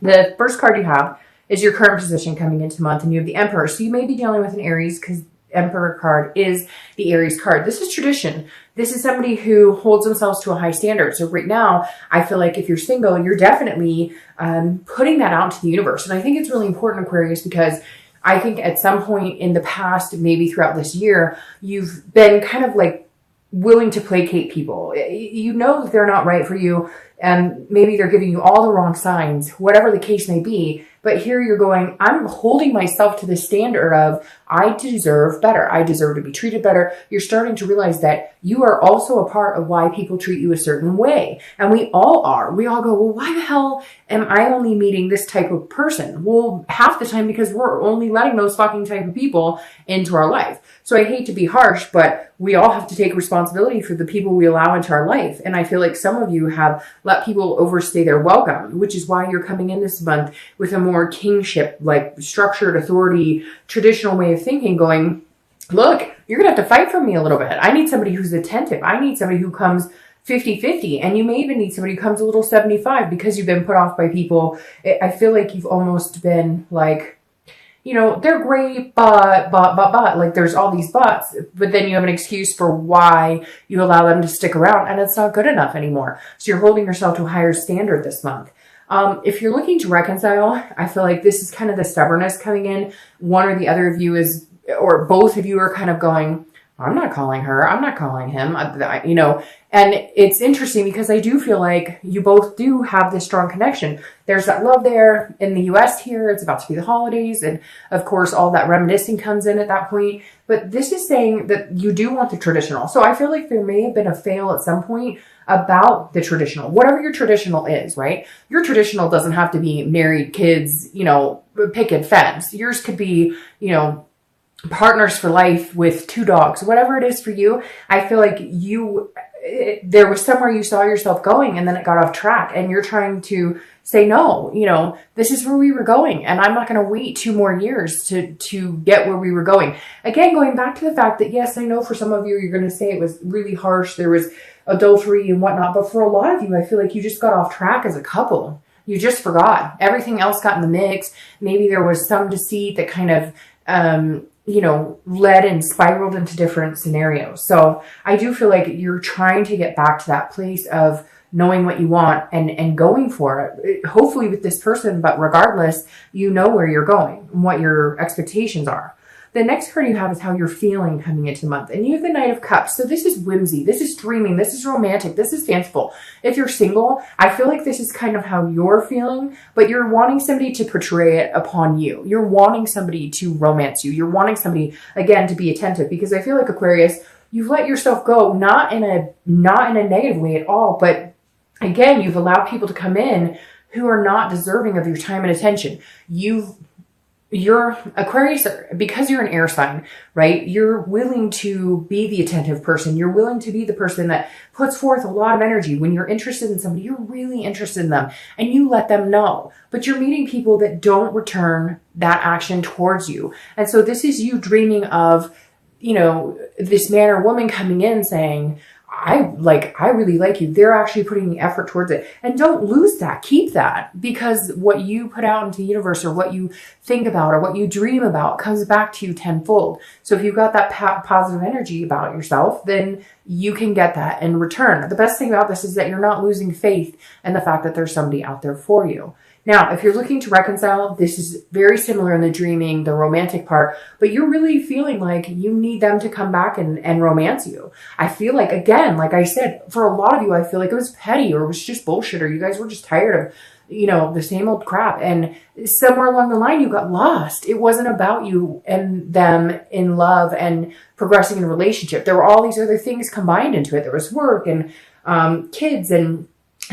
The first card you have is your current position coming into the month, and you have the Emperor. So you may be dealing with an Aries because Emperor card is the Aries card. This is tradition. This is somebody who holds themselves to a high standard. So right now, I feel like if you're single, you're definitely putting that out to the universe. And I think it's really important, Aquarius, because I think at some point in the past, maybe throughout this year, you've been kind of like willing to placate people. You know that they're not right for you, and maybe they're giving you all the wrong signs, whatever the case may be. But here you're going, I'm holding myself to the standard of, I deserve better. I deserve to be treated better. You're starting to realize that you are also a part of why people treat you a certain way. And we all are. We all go, well, why the hell am I only meeting this type of person? Well, half the time because we're only letting those fucking type of people into our life. So I hate to be harsh, but we all have to take responsibility for the people we allow into our life. And I feel like some of you have let people overstay their welcome, which is why you're coming in this month with a more kingship, like structured authority, traditional way of thinking, going, look, you're going to have to fight for me a little bit. I need somebody who's attentive. I need somebody who comes 50-50. And you may even need somebody who comes a little 75 because you've been put off by people. I feel like you've almost been like, you know, they're great, but, like there's all these buts, but then you have an excuse for why you allow them to stick around, and it's not good enough anymore. So you're holding yourself to a higher standard this month. If you're looking to reconcile, I feel like this is kind of the stubbornness coming in. One or the other of you is, or both of you are kind of going, I'm not calling her, I'm not calling him, you know, and it's interesting because I do feel like you both do have this strong connection. There's that love there in the US here. It's about to be the holidays. And of course, all that reminiscing comes in at that point. But this is saying that you do want the traditional. So I feel like there may have been a fail at some point about the traditional, whatever your traditional is, right? Your traditional doesn't have to be married, kids, you know, picket fence. Yours could be, you know, partners for life with 2 dogs, whatever it is for you. I feel like there was somewhere you saw yourself going and then it got off track, and you're trying to say, no, you know, this is where we were going, and I'm not going to wait 2 more years to get where we were going. Again, going back to the fact that, yes, I know for some of you, you're going to say it was really harsh. There was adultery and whatnot. But for a lot of you, I feel like you just got off track as a couple. You just forgot. Everything else got in the mix. Maybe there was some deceit that kind of, you know, led and spiraled into different scenarios. So I do feel like you're trying to get back to that place of knowing what you want and going for it, hopefully with this person, but regardless, you know where you're going and what your expectations are. The next card you have is how you're feeling coming into the month. And you have the Knight of Cups. So this is whimsy. This is dreaming. This is romantic. This is fanciful. If you're single, I feel like this is kind of how you're feeling, but you're wanting somebody to portray it upon you. You're wanting somebody to romance you. You're wanting somebody, again, to be attentive, because I feel like, Aquarius, you've let yourself go, not in a negative way at all, but again, you've allowed people to come in who are not deserving of your time and attention. You're Aquarius, because you're an air sign, right? You're willing to be the attentive person. You're willing to be the person that puts forth a lot of energy. When you're interested in somebody, you're really interested in them and you let them know. But you're meeting people that don't return that action towards you. And so this is you dreaming of, you know, this man or woman coming in saying, I really like you. They're actually putting the effort towards it. And don't lose that. Keep that, because what you put out into the universe, or what you think about, or what you dream about, comes back to you tenfold. So if you've got that positive energy about yourself, then you can get that in return. The best thing about this is that you're not losing faith in the fact that there's somebody out there for you. Now, if you're looking to reconcile, this is very similar in the dreaming, the romantic part, but you're really feeling like you need them to come back and romance you. I feel like, again, like I said, for a lot of you, I feel like it was petty, or it was just bullshit, or you guys were just tired of, you know, the same old crap. And somewhere along the line, you got lost. It wasn't about you and them in love and progressing in a relationship. There were all these other things combined into it. There was work and kids and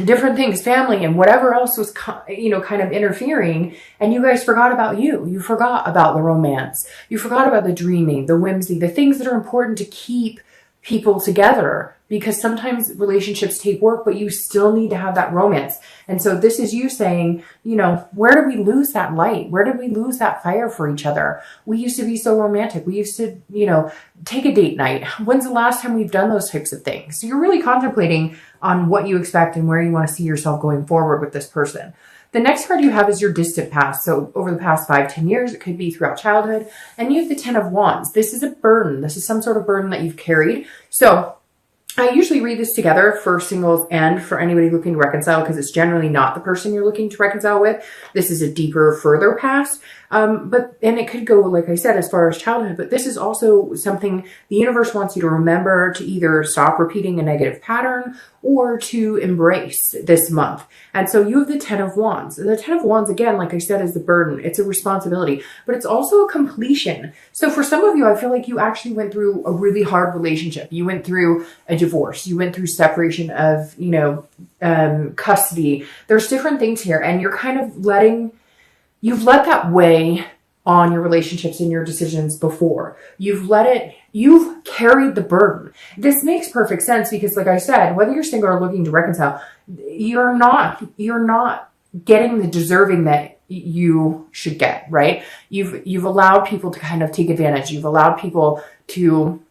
different things, family and whatever else was, you know, kind of interfering. And you guys forgot about you. You forgot about the romance. You forgot about the dreaming, the whimsy, the things that are important to keep people together, because sometimes relationships take work, but you still need to have that romance. And so this is you saying, you know, where did we lose that light? Where did we lose that fire for each other? We used to be so romantic. We used to, you know, take a date night. When's the last time we've done those types of things? So you're really contemplating on what you expect and where you want to see yourself going forward with this person. The next card you have is your distant past. So over the past 5-10 years, it could be throughout childhood. And you have the 10 of Wands. This is a burden. This is some sort of burden that you've carried. So I usually read this together for singles and for anybody looking to reconcile, because it's generally not the person you're looking to reconcile with. This is a deeper, further past. And it could go, like I said, as far as childhood, but this is also something the universe wants you to remember, to either stop repeating a negative pattern or to embrace this month. And so you have the 10 of Wands. The 10 of Wands, again, like I said, is the burden. It's a responsibility, but it's also a completion. So for some of you, I feel like you actually went through a really hard relationship. You went through a divorce. You went through separation of, custody. There's different things here, and you're kind of you've let that weigh on your relationships and your decisions before. You've carried the burden. This makes perfect sense because, like I said, whether you're single or looking to reconcile, you're not getting the deserving that you should get, right? You've allowed people to kind of take advantage. You've allowed people to,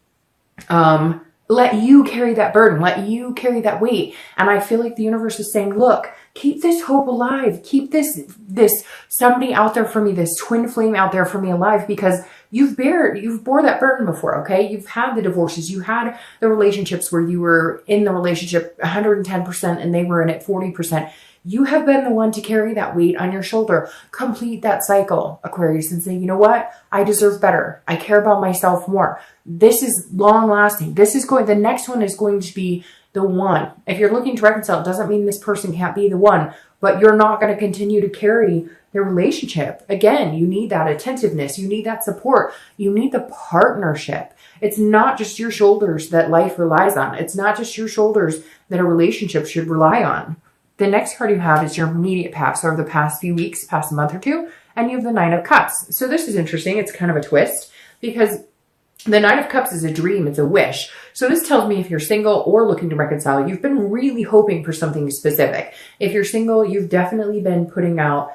let you carry that burden, let you carry that weight. And I feel like the universe is saying, look, keep this hope alive. Keep this somebody out there for me, this twin flame out there for me alive, because you've bore that burden before, okay? You've had the divorces. You had the relationships where you were in the relationship 110% and they were in it 40%. You have been the one to carry that weight on your shoulder. Complete that cycle, Aquarius, and say, you know what? I deserve better. I care about myself more. This is long lasting. The next one is going to be the one. If you're looking to reconcile, it doesn't mean this person can't be the one, but you're not going to continue to carry the relationship. Again, you need that attentiveness. You need that support. You need the partnership. It's not just your shoulders that life relies on. It's not just your shoulders that a relationship should rely on. The next card you have is your immediate past, or the past few weeks, past month or two, and you have the 9 of Cups. So this is interesting. It's kind of a twist because the 9 of Cups is a dream. It's a wish. So this tells me if you're single or looking to reconcile, you've been really hoping for something specific. If you're single, you've definitely been putting out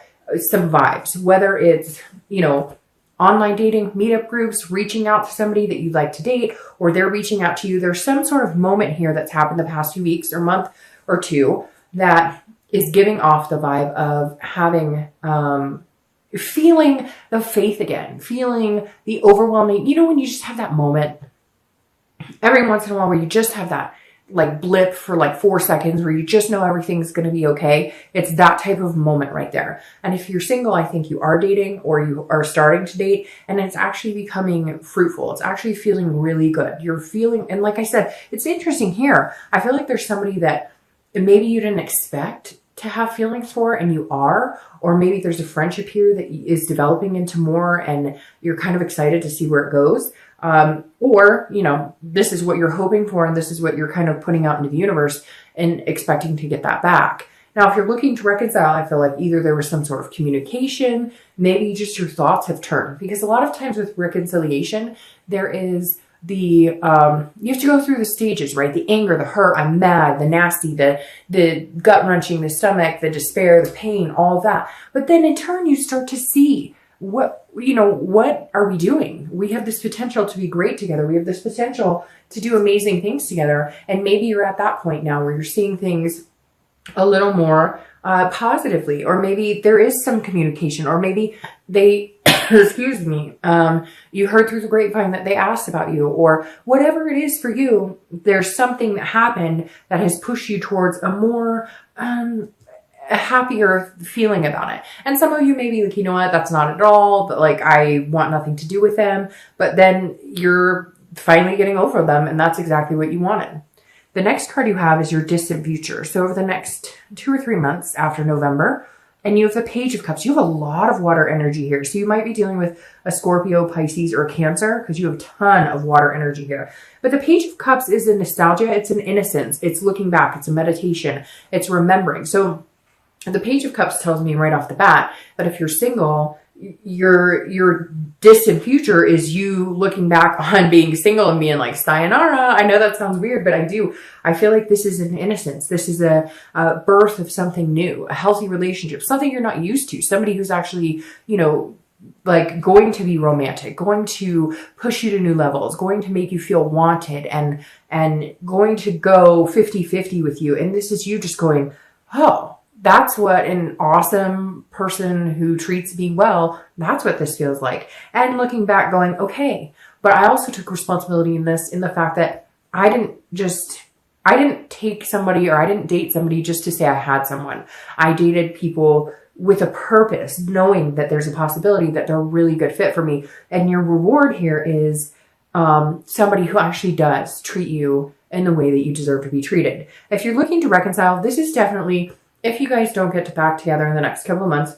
some vibes, whether it's, online dating, meetup groups, reaching out to somebody that you'd like to date, or they're reaching out to you. There's some sort of moment here that's happened the past few weeks or month or two that is giving off the vibe of having, feeling the faith again, feeling the overwhelming, when you just have that moment every once in a while where you just have that like blip for like 4 seconds where you just know everything's going to be okay. It's that type of moment right there. And if you're single, I think you are dating or you are starting to date, and it's actually becoming fruitful. It's actually feeling really good. You're feeling, and like I said, it's interesting here. I feel like there's somebody that maybe you didn't expect to have feelings for, and you are, or maybe there's a friendship here that is developing into more and you're kind of excited to see where it goes. Or, this is what you're hoping for and this is what you're kind of putting out into the universe and expecting to get that back. Now, if you're looking to reconcile, I feel like either there was some sort of communication, maybe just your thoughts have turned, because a lot of times with reconciliation, there is you have to go through the stages, right? The anger, the hurt, I'm mad, the nasty, the gut wrenching, the stomach, the despair, the pain, all of that. But then in turn, you start to see what are we doing? We have this potential to be great together. We have this potential to do amazing things together. And maybe you're at that point now where you're seeing things a little more positively, or maybe there is some communication, or maybe they excuse me, you heard through the grapevine that they asked about you, or whatever it is for you, there's something that happened that has pushed you towards a more, a happier feeling about it. And some of you may be like, you know what, that's not at all, but like, I want nothing to do with them. But then you're finally getting over them, and that's exactly what you wanted. The next card you have is your distant future. So over the next 2 or 3 months after November, and you have the Page of Cups. You have a lot of water energy here. So you might be dealing with a Scorpio, Pisces, or Cancer, because you have a ton of water energy here. But the Page of Cups is a nostalgia. It's an innocence. It's looking back. It's a meditation. It's remembering. So the Page of Cups tells me right off the bat that if you're single, your distant future is you looking back on being single and being like, sayonara. I know that sounds weird, but I feel like this is an innocence. This is a birth of something new, a healthy relationship, something you're not used to, somebody who's actually, like going to be romantic, going to push you to new levels, going to make you feel wanted, and going to go 50-50 with you. And this is you just going, oh, That's what an awesome person who treats me well, that's what this feels like. And looking back going, okay, but I also took responsibility in this, in the fact that I didn't take somebody, or I didn't date somebody just to say I had someone. I dated people with a purpose, knowing that there's a possibility that they're a really good fit for me. And your reward here is somebody who actually does treat you in the way that you deserve to be treated. If you're looking to reconcile, this is definitely, if you guys don't get to back together in the next couple of months,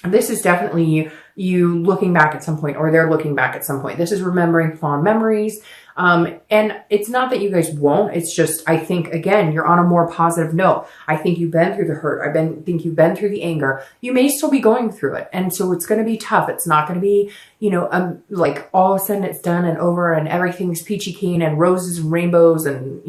this is definitely you looking back at some point, or they're looking back at some point. This is remembering fond memories. And it's not that you guys won't, it's just, I think, again, you're on a more positive note. I think you've been through the hurt. think you've been through the anger. You may still be going through it. And so it's going to be tough. It's not going to be, like all of a sudden it's done and over and everything's peachy keen and roses and rainbows and,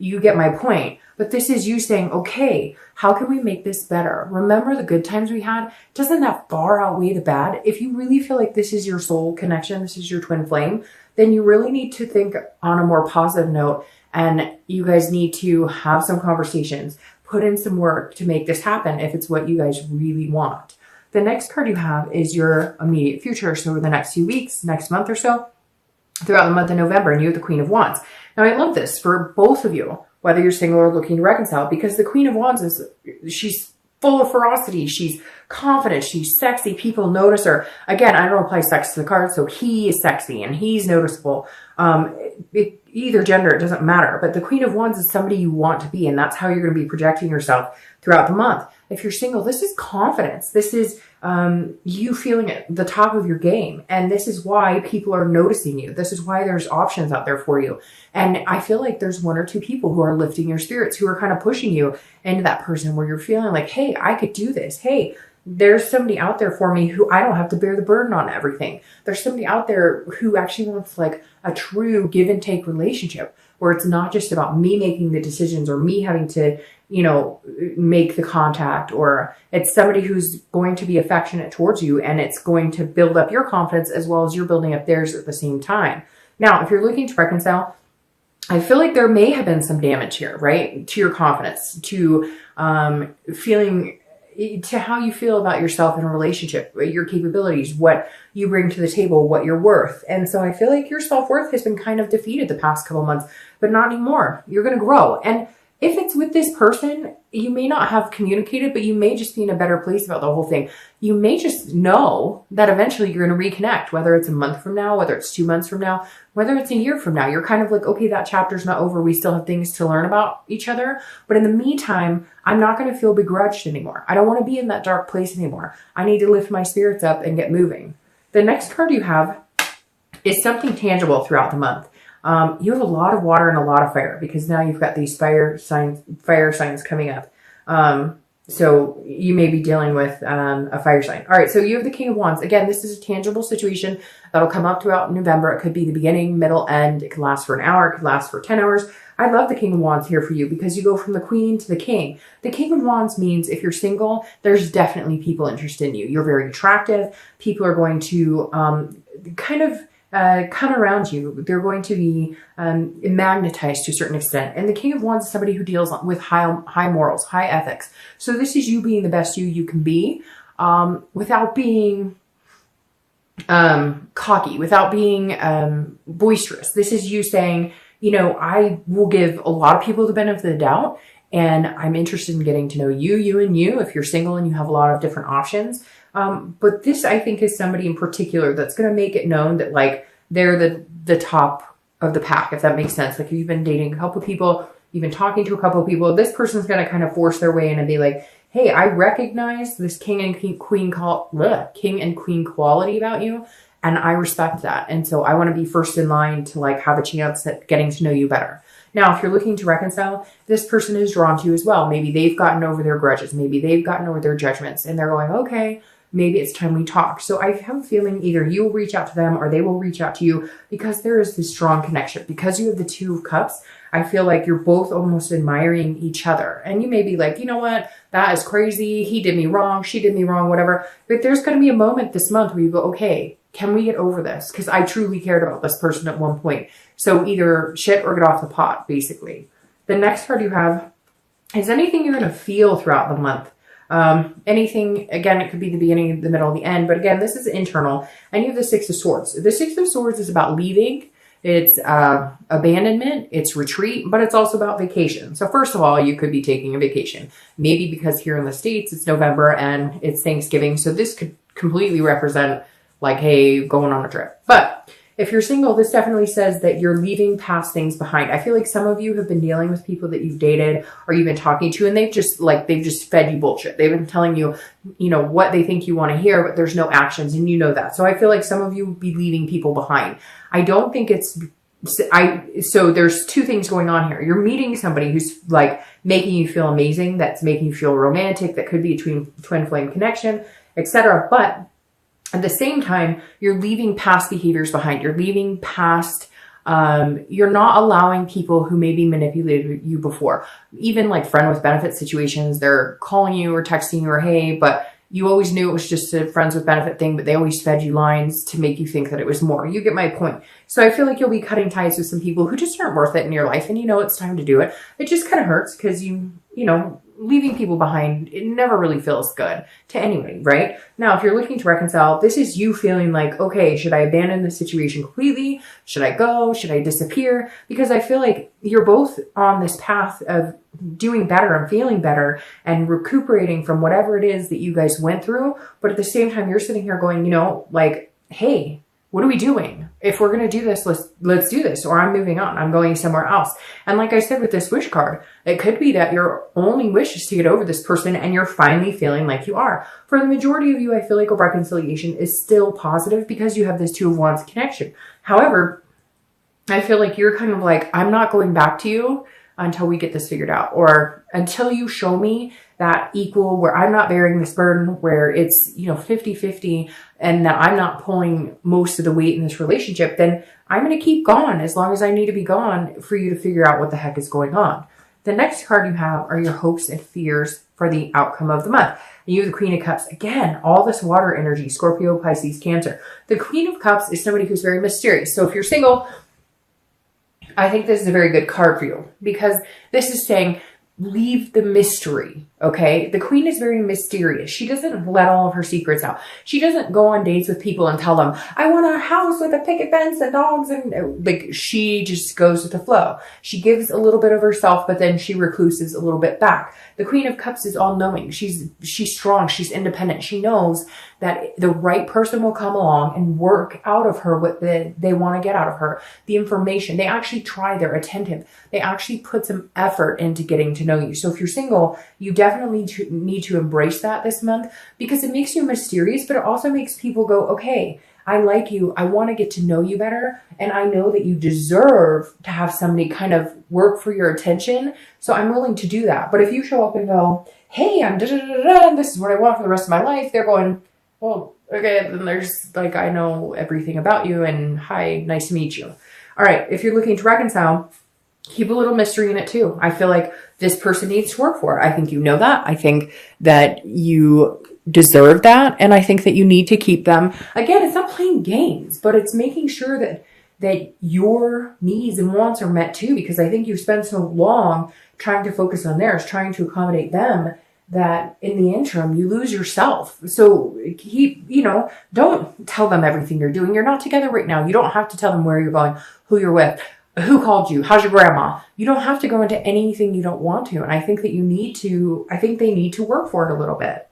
you get my point. But this is you saying, okay, how can we make this better? Remember the good times we had? Doesn't that far outweigh the bad? If you really feel like this is your soul connection, this is your twin flame, then you really need to think on a more positive note, and you guys need to have some conversations, put in some work to make this happen if it's what you guys really want. The next card you have is your immediate future. So over the next few weeks, next month or so, throughout the month of November, and you have the Queen of Wands. Now I love this for both of you, whether you're single or looking to reconcile, because the Queen of Wands she's full of ferocity. She's confident. She's sexy. People notice her. Again, I don't apply sex to the card, so he is sexy and he's noticeable. Either gender, it doesn't matter. But the Queen of Wands is somebody you want to be, and that's how you're going to be projecting yourself throughout the month. If you're single, this is confidence. This is you feeling at the top of your game. And this is why people are noticing you. This is why there's options out there for you. And I feel like there's one or two people who are lifting your spirits, who are kind of pushing you into that person where you're feeling like, hey, I could do this. Hey, there's somebody out there for me who I don't have to bear the burden on everything. There's somebody out there who actually wants like a true give and take relationship, where it's not just about me making the decisions or me having to, make the contact, or it's somebody who's going to be affectionate towards you, and it's going to build up your confidence as well as you're building up theirs at the same time. Now, if you're looking to reconcile, I feel like there may have been some damage here, right? To your confidence, to feeling, to how you feel about yourself in a relationship, your capabilities, what you bring to the table, what you're worth. And so I feel like your self-worth has been kind of defeated the past couple months, but not anymore. You're going to grow. And if it's with this person, you may not have communicated, but you may just be in a better place about the whole thing. You may just know that eventually you're going to reconnect, whether it's a month from now, whether it's 2 months from now, whether it's a year from now. You're kind of like, okay, that chapter's not over. We still have things to learn about each other. But in the meantime, I'm not going to feel begrudged anymore. I don't want to be in that dark place anymore. I need to lift my spirits up and get moving. The next card you have is something tangible throughout the month. You have a lot of water and a lot of fire, because now you've got these fire signs coming up. So you may be dealing with a fire sign. All right, so you have the King of Wands. Again, this is a tangible situation that'll come up throughout November. It could be the beginning, middle, end. It could last for an hour. It could last for 10 hours. I love the King of Wands here for you, because you go from the Queen to the King. The King of Wands means if you're single, there's definitely people interested in you. You're very attractive. People are going to come around you. They're going to be magnetized to a certain extent. And the King of Wands is somebody who deals with high morals, high ethics. So this is you being the best you can be, without being cocky, without being boisterous. This is you saying, I will give a lot of people the benefit of the doubt, and I'm interested in getting to know you and you, if you're single and you have a lot of different options. But this, I think, is somebody in particular that's going to make it known that, like, they're the top of the pack, if that makes sense. Like, if you've been dating a couple people, you've been talking to a couple of people, this person's going to kind of force their way in and be like, hey, I recognize this king and queen quality about you, and I respect that. And so I want to be first in line to, like, have a chance at getting to know you better. Now, if you're looking to reconcile, this person is drawn to you as well. Maybe they've gotten over their grudges. Maybe they've gotten over their judgments, and they're going, okay, maybe it's time we talk. So I have a feeling either you will reach out to them or they will reach out to you, because there is this strong connection. Because you have the Two of Cups, I feel like you're both almost admiring each other. And you may be like, you know what? That is crazy. He did me wrong. She did me wrong, whatever. But there's going to be a moment this month where you go, okay, can we get over this? Because I truly cared about this person at one point. So either shit or get off the pot, basically. The next card you have is anything you're going to feel throughout the month. Anything, again, it could be the beginning, the middle, the end, but again, this is internal. And you have the Six of Swords. The Six of Swords is about leaving. It's abandonment, it's retreat, but it's also about vacation. So first of all, you could be taking a vacation. Maybe because here in the States, it's November and it's Thanksgiving. So this could completely represent like, hey, going on a trip. But if you're single, this definitely says that you're leaving past things behind. I feel like some of you have been dealing with people that you've dated or you've been talking to, and they've just fed you bullshit. They've been telling you, you know, what they think you want to hear, but there's no actions, and you know that. So I feel like some of you would be leaving people behind. I don't think so there's two things going on here. You're meeting somebody who's like making you feel amazing, that's making you feel romantic, that could be a twin flame connection, etc. But at the same time, you're leaving past behaviors behind. You're leaving past, you're not allowing people who maybe manipulated you before. Even like friend with benefit situations, they're calling you or texting you or hey, but you always knew it was just a friends with benefit thing, but they always fed you lines to make you think that it was more. You get my point. So I feel like you'll be cutting ties with some people who just aren't worth it in your life, and you know it's time to do it. It just kind of hurts because you know, leaving people behind, it never really feels good to anybody, right? Now, if you're looking to reconcile, this is you feeling like, okay, should I abandon the situation completely? Should I go? Should I disappear? Because I feel like you're both on this path of doing better and feeling better and recuperating from whatever it is that you guys went through. But at the same time, you're sitting here going, you know, like, hey, what are we doing? If we're going to do this, let's do this, or I'm moving on. I'm going somewhere else. And like I said, with this wish card, it could be that your only wish is to get over this person and you're finally feeling like you are. For the majority of you, I feel like a reconciliation is still positive because you have this Two of Wands connection. However, I feel like you're kind of like, I'm not going back to you until we get this figured out, or until you show me that equal, where I'm not bearing this burden, where it's, you know, 50-50 and that I'm not pulling most of the weight in this relationship, then I'm going to keep gone as long as I need to be gone for you to figure out what the heck is going on. The next card you have are your hopes and fears for the outcome of the month. And you have the Queen of Cups. Again, all this water energy, Scorpio, Pisces, Cancer. The Queen of Cups is somebody who's very mysterious. So if you're single, I think this is a very good card for you because this is saying leave the mystery, okay? The Queen is very mysterious. She doesn't let all of her secrets out. She doesn't go on dates with people and tell them, I want a house with a picket fence and dogs, and like, she just goes with the flow. She gives a little bit of herself, but then she recluses a little bit back. The Queen of Cups is all-knowing. She's strong. She's independent. She knows that the right person will come along and work out of her what they want to get out of her. The information. They actually try. They're attentive. They actually put some effort into getting to know you. So if you're single, you definitely need to embrace that this month because it makes you mysterious, but it also makes people go, okay, I like you. I want to get to know you better. And I know that you deserve to have somebody kind of work for your attention. So I'm willing to do that. But if you show up and go, hey, I'm da-da-da-da-da, and this is what I want for the rest of my life, they're going, well, okay, then there's like, I know everything about you and hi, nice to meet you. All right. If you're looking to reconcile, keep a little mystery in it too. I feel like this person needs to work for it. I think you know that. I think that you deserve that. And I think that you need to keep them. Again, it's not playing games, but it's making sure that your needs and wants are met too, because I think you spend so long trying to focus on theirs, trying to accommodate them, that in the interim, you lose yourself. So don't tell them everything you're doing. You're not together right now. You don't have to tell them where you're going, who you're with, who called you, how's your grandma. You don't have to go into anything you don't want to. And I think that I think they need to work for it a little bit.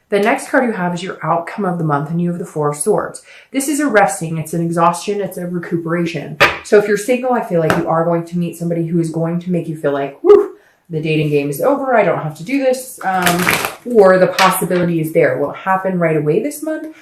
The next card you have is your outcome of the month, and you have the Four of Swords. This is a resting, it's an exhaustion, it's a recuperation. So if you're single, I feel like you are going to meet somebody who is going to make you feel like, whew, the dating game is over, I don't have to do this, or the possibility is there. Will it happen right away this month?